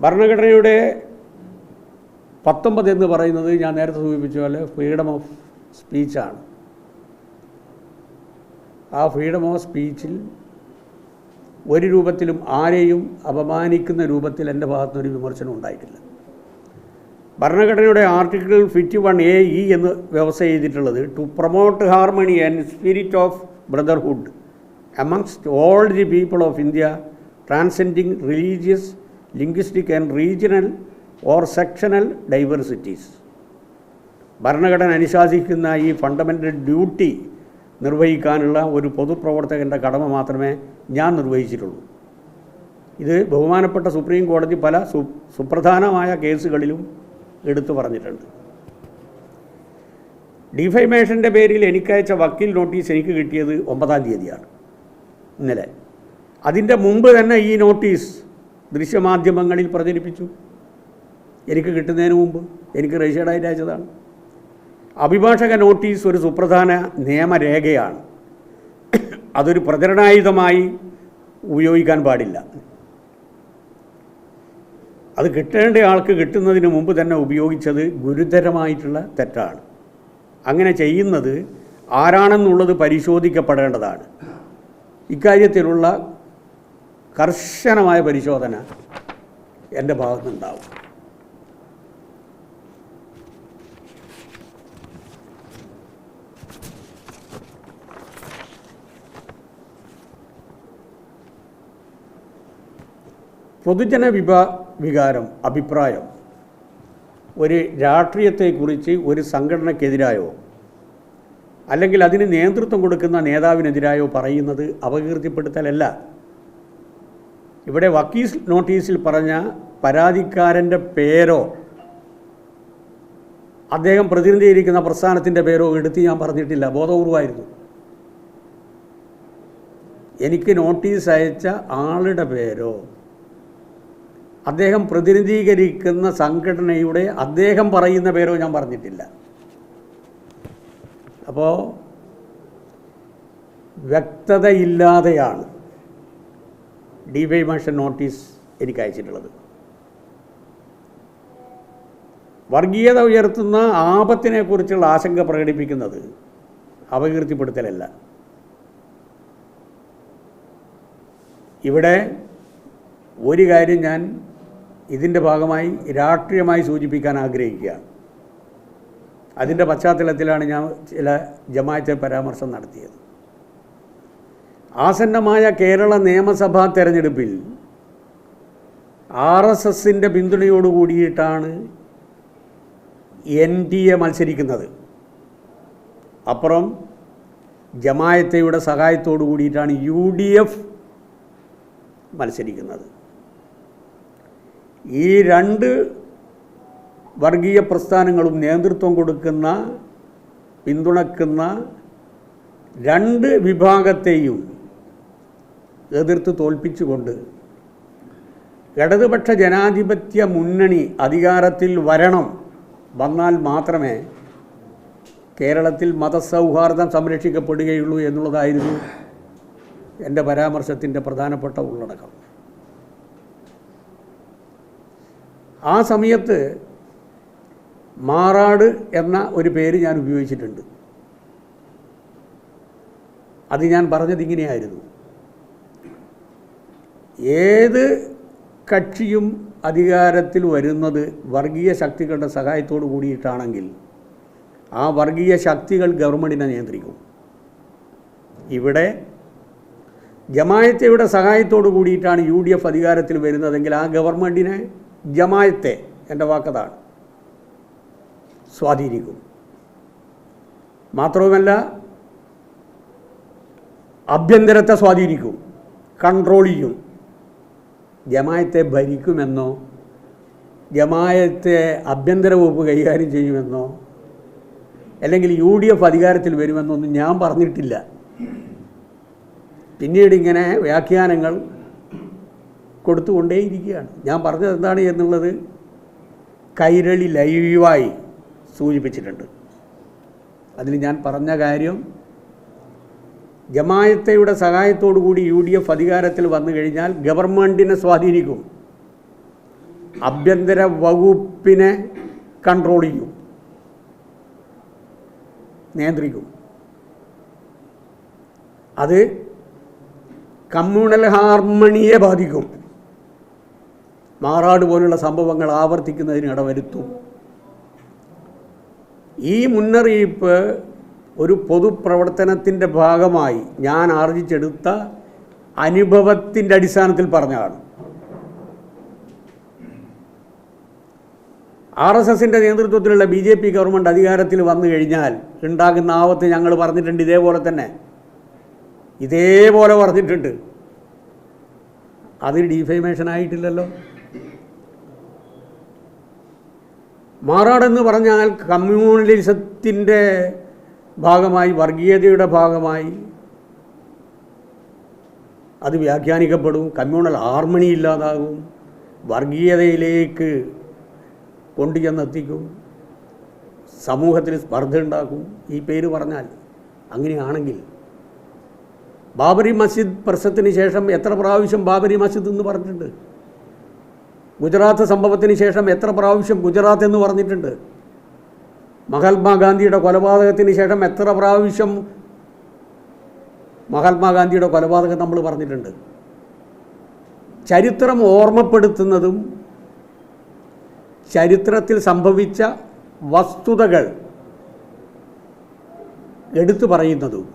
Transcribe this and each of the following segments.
ഭരണഘടനയുടെ 19 എന്ന് പറയുന്നത് ഞാൻ നേരത്തെ സൂചിപ്പിച്ച പോലെ ഫ്രീഡം ഓഫ് സ്പീച്ചാണ്. ആ ഫ്രീഡം ഓഫ് സ്പീച്ചിൽ ഒരു രൂപത്തിലും ആരെയും അപമാനിക്കുന്ന രൂപത്തിൽ എൻ്റെ ഭാഗത്തുനിന്നൊരു വിമർശനം ഉണ്ടായിട്ടില്ല. ഭരണഘടനയുടെ ആർട്ടിക്കിൾ 51A(e) എന്ന് വ്യവസ്ഥ ചെയ്തിട്ടുള്ളത് to promote harmony and spirit of brotherhood amongst all the people of India transcending religious, linguistic and regional or sectional diversities. ഭരണഘടന അനുശാസിക്കുന്ന ഈ ഫണ്ടമെൻ്റൽ ഡ്യൂട്ടി നിർവഹിക്കാനുള്ള ഒരു പൊതുപ്രവർത്തകൻ്റെ കടമ മാത്രമേ ഞാൻ നിർവഹിച്ചിട്ടുള്ളൂ. ഇത് ബഹുമാനപ്പെട്ട സുപ്രീം കോടതി പല സുപ്രധാനമായ കേസുകളിലും എടുത്തു പറഞ്ഞിട്ടുണ്ട്. ഡിഫൈമേഷൻ്റെ പേരിൽ എനിക്കയച്ച വക്കീൽ നോട്ടീസ് എനിക്ക് കിട്ടിയത് 9-ാം തീയതിയാണ്, ഇന്നലെ. അതിൻ്റെ മുമ്പ് തന്നെ ഈ നോട്ടീസ് ദൃശ്യമാധ്യമങ്ങളിൽ പ്രചരിപ്പിച്ചു. എനിക്ക് കിട്ടുന്നതിന് മുമ്പ് എനിക്ക് രജിസ്റ്റേർഡായിട്ട് അയച്ചതാണ്. അഭിഭാഷക നോട്ടീസ് ഒരു സുപ്രധാന നിയമരേഖയാണ്. അതൊരു പ്രചരണായുധമായി ഉപയോഗിക്കാൻ പാടില്ല. അത് കിട്ടേണ്ട ആൾക്ക് കിട്ടുന്നതിന് മുമ്പ് തന്നെ ഉപയോഗിച്ചത് ഗുരുതരമായിട്ടുള്ള തെറ്റാണ്. അങ്ങനെ ചെയ്യുന്നത് ആരാണെന്നുള്ളത് പരിശോധിക്കപ്പെടേണ്ടതാണ്. ഇക്കാര്യത്തിലുള്ള കർശനമായ പരിശോധന എൻ്റെ ഭാഗത്തുനിന്നുണ്ടാവും. പൊതുജന വികാരം, അഭിപ്രായം ഒരു രാഷ്ട്രീയത്തെക്കുറിച്ച് ഒരു സംഘടനയ്ക്കെതിരായോ അല്ലെങ്കിൽ അതിന് നേതൃത്വം കൊടുക്കുന്ന നേതാവിനെതിരായോ പറയുന്നത് അപകീർത്തിപ്പെടുത്തലല്ല. ഇവിടെ വക്കീൽ നോട്ടീസിൽ പറഞ്ഞ പരാതിക്കാരൻ്റെ പേരോ അദ്ദേഹം പ്രതിനിധീകരിക്കുന്ന പ്രസ്ഥാനത്തിൻ്റെ പേരോ എടുത്ത് ഞാൻ പറഞ്ഞിട്ടില്ല. ബോധപൂർവമായിരുന്നു. എനിക്ക് നോട്ടീസ് അയച്ച ആളുടെ പേരോ അദ്ദേഹം പ്രതിനിധീകരിക്കുന്ന സംഘടനയുടെ അദ്ദേഹം പറയുന്ന പേരോ ഞാൻ പറഞ്ഞിട്ടില്ല. അപ്പോൾ വ്യക്തതയില്ലാതെയാണ് ഡിഫൈമേഷൻ നോട്ടീസ് എനിക്ക് അയച്ചിട്ടുള്ളത്. വർഗീയത ഉയർത്തുന്ന ആപത്തിനെക്കുറിച്ചുള്ള ആശങ്ക പ്രകടിപ്പിക്കുന്നത് അപകീർത്തിപ്പെടുത്തലല്ല. ഇവിടെ ഒരു കാര്യം ഞാൻ ഇതിൻ്റെ ഭാഗമായി രാഷ്ട്രീയമായി സൂചിപ്പിക്കാൻ ആഗ്രഹിക്കുകയാണ്. അതിൻ്റെ പശ്ചാത്തലത്തിലാണ് ഞാൻ ചില ജമാഅത്തെ പരാമർശം നടത്തിയത്. ആസന്നമായ കേരള നിയമസഭാ തെരഞ്ഞെടുപ്പിൽ RSSൻ്റെ പിന്തുണയോടുകൂടിയിട്ടാണ് NDA മത്സരിക്കുന്നത്. അപ്പുറം ജമാഅത്തയുടെ സഹായത്തോടു കൂടിയിട്ടാണ് UDF മത്സരിക്കുന്നത്. ഈ രണ്ട് വർഗീയ പ്രസ്ഥാനങ്ങളും നേതൃത്വം കൊടുക്കുന്ന, പിന്തുണക്കുന്ന രണ്ട് വിഭാഗത്തെയും എതിർത്ത് തോൽപ്പിച്ചുകൊണ്ട് ഇടതുപക്ഷ ജനാധിപത്യ മുന്നണി അധികാരത്തിൽ വന്നാൽ മാത്രമേ കേരളത്തിൽ മതസൗഹാർദ്ദം സംരക്ഷിക്കപ്പെടുകയുള്ളൂ എന്നുള്ളതായിരുന്നു എൻ്റെ പരാമർശത്തിൻ്റെ പ്രധാനപ്പെട്ട ഉള്ളടക്കം. ആ സമയത്ത് മാറാട് എന്ന ഒരു പേര് ഞാൻ ഉപയോഗിച്ചിട്ടുണ്ട്. അത് ഞാൻ പറഞ്ഞത് ഇങ്ങനെയായിരുന്നു: ഏത് കക്ഷിയും അധികാരത്തിൽ വരുന്നത് വർഗീയ ശക്തികളുടെ സഹായത്തോടു കൂടിയിട്ടാണെങ്കിൽ ആ വർഗീയ ശക്തികൾ ഗവൺമെൻറ്റിനെ നിയന്ത്രിക്കും. ഇവിടെ ജമാഅത്തയുടെ സഹായത്തോടു കൂടിയിട്ടാണ് UDF അധികാരത്തിൽ വരുന്നതെങ്കിൽ ആ ഗവൺമെൻറ്റിനെ ജമാഅത്തെ, എൻ്റെ വാക്കതാണ്, സ്വാധീനിക്കും. മാത്രവുമല്ല ആഭ്യന്തരത്തെ സ്വാധീനിക്കും, കൺട്രോൾ ചെയ്യും. ജമാഅത്തെ ഭരിക്കുമെന്നോ ജമാഅത്തെ ആഭ്യന്തര വകുപ്പ് കൈകാര്യം ചെയ്യുമെന്നോ അല്ലെങ്കിൽ UDF അധികാരത്തിൽ വരുമെന്നൊന്നും ഞാൻ പറഞ്ഞിട്ടില്ല. പിന്നീട് ഇങ്ങനെ വ്യാഖ്യാനങ്ങൾ കൊടുത്തുകൊണ്ടേയിരിക്കുകയാണ്. ഞാൻ പറഞ്ഞത് എന്താണ് എന്നുള്ളത് കൈരളി ലൈവായി സൂചിപ്പിച്ചിട്ടുണ്ട്. അതിൽ ഞാൻ പറഞ്ഞ കാര്യം, ജമാഅത്തയുടെ സഹായത്തോടു കൂടി UDF അധികാരത്തിൽ വന്നു കഴിഞ്ഞാൽ ഗവൺമെൻറ്റിനെ സ്വാധീനിക്കും. ആഭ്യന്തര വകുപ്പിനെ കൺട്രോൾ ചെയ്യും, നിയന്ത്രിക്കും. അത് കമ്മ്യൂണൽ ഹാർമണിയെ ബാധിക്കും. മാറാട് പോലുള്ള സംഭവങ്ങൾ ആവർത്തിക്കുന്നതിന് ഇടവരുത്തും. ഈ മുന്നറിയിപ്പ് ഒരു പൊതുപ്രവർത്തനത്തിൻ്റെ ഭാഗമായി ഞാൻ ആർജിച്ചെടുത്ത അനുഭവത്തിൻ്റെ അടിസ്ഥാനത്തിൽ പറഞ്ഞതാണ്. RSSൻ്റെ നേതൃത്വത്തിലുള്ള BJP ഗവൺമെൻറ് അധികാരത്തിൽ വന്നു കഴിഞ്ഞാൽ ഉണ്ടാകുന്ന ആപത്ത് ഞങ്ങൾ പറഞ്ഞിട്ടുണ്ട്. ഇതേപോലെ പറഞ്ഞിട്ടുണ്ട്. അത് ഡീഫേമേഷൻ ആയിട്ടില്ലല്ലോ. മാറാടെന്ന് പറഞ്ഞാൽ കമ്മ്യൂണലിസത്തിൻ്റെ ഭാഗമായി, വർഗീയതയുടെ ഭാഗമായി അത് വ്യാഖ്യാനിക്കപ്പെടും. കമ്മ്യൂണൽ ഹാർമണി ഇല്ലാതാകും, വർഗീയതയിലേക്ക് കൊണ്ടുചെന്നെത്തിക്കും, സമൂഹത്തിൽ സ്പർദ്ധ ഉണ്ടാക്കും. ഈ പേര് പറഞ്ഞാൽ അങ്ങനെയാണെങ്കിൽ ബാബറി മസ്ജിദ് പ്രശ്നത്തിന് ശേഷം എത്ര പ്രാവശ്യം ബാബരി മസ്ജിദ് എന്ന് പറഞ്ഞിട്ടുണ്ട്? ഗുജറാത്ത് സംഭവത്തിന് ശേഷം എത്ര പ്രാവശ്യം ഗുജറാത്ത് എന്ന് പറഞ്ഞിട്ടുണ്ട്? മഹാത്മാഗാന്ധിയുടെ കൊലപാതകത്തിന് ശേഷം എത്ര പ്രാവശ്യം മഹാത്മാഗാന്ധിയുടെ കൊലപാതകം നമ്മൾ പറഞ്ഞിട്ടുണ്ട്? ചരിത്രം ഓർമ്മപ്പെടുത്തുന്നതും ചരിത്രത്തിൽ സംഭവിച്ച വസ്തുതകൾ എടുത്തു പറയുന്നതും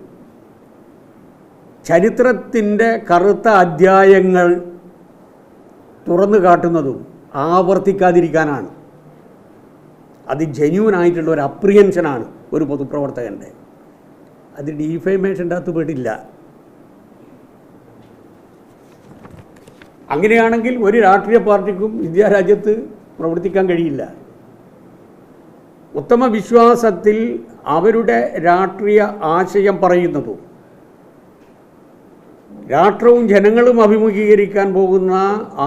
ചരിത്രത്തിൻ്റെ കറുത്ത അധ്യായങ്ങൾ തുറന്നു കാട്ടുന്നതും ആവർത്തിക്കാതിരിക്കാനാണ്. അത് ജെന്യൂനായിട്ടുള്ള ഒരു അപ്രിയൻഷനാണ് ഒരു പൊതുപ്രവർത്തകൻ്റെ. അത് ഡീഫേമേഷൻ്റെ അകത്ത് പെടില്ല. അങ്ങനെയാണെങ്കിൽ ഒരു രാഷ്ട്രീയ പാർട്ടിക്കും ഇന്ത്യ രാജ്യത്ത് പ്രവർത്തിക്കാൻ കഴിയില്ല. ഉത്തമ വിശ്വാസത്തിൽ അവരുടെ രാഷ്ട്രീയ ആശയം പറയുന്നതും രാഷ്ട്രവും ജനങ്ങളും അഭിമുഖീകരിക്കാൻ പോകുന്ന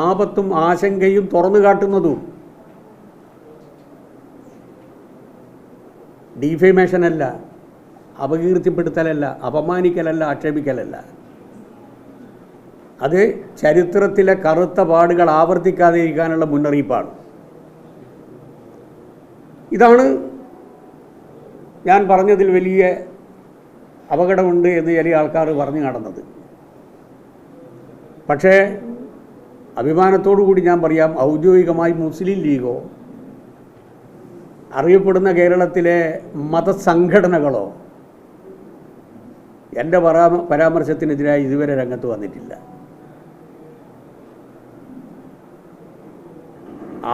ആപത്തും ആശങ്കയും തുറന്നു കാട്ടുന്നതും ഡീഫേമേഷനല്ല, അപകീർത്തിപ്പെടുത്തലല്ല, അപമാനിക്കലല്ല, ആക്ഷേപിക്കലല്ല. അത് ചരിത്രത്തിലെ കറുത്ത പാടുകൾ ആവർത്തിക്കാതിരിക്കാനുള്ള മുന്നറിയിപ്പാണ്. ഇതാണ് ഞാൻ പറഞ്ഞതിൽ വലിയ അപകടമുണ്ട് എന്ന് ചില ആൾക്കാർ പറഞ്ഞു നടന്നത്. പക്ഷേ അഭിമാനത്തോടു കൂടി ഞാൻ പറയാം, ഔദ്യോഗികമായി മുസ്ലിം ലീഗോ അറിയപ്പെടുന്ന കേരളത്തിലെ മതസംഘടനകളോ എൻ്റെ പരാമർശത്തിനെതിരായി ഇതുവരെ രംഗത്ത് വന്നിട്ടില്ല.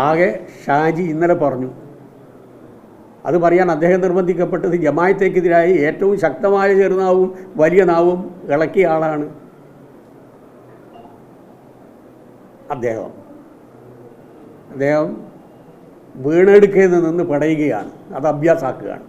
ആകെ ഷാജി ഇന്നലെ പറഞ്ഞു. അത് പറയാൻ അദ്ദേഹം നിർബന്ധിക്കപ്പെട്ടത് ജമാഅത്തേക്കെതിരായി ഏറ്റവും ശക്തമായ ചെറുനാവും വലിയ നാവും ഇളക്കിയ ആളാണ് അദ്ദേഹം വീണെടുക്കയിൽ നിന്ന് പടയുകയാണ്, അത് അഭ്യാസാക്കുകയാണ്.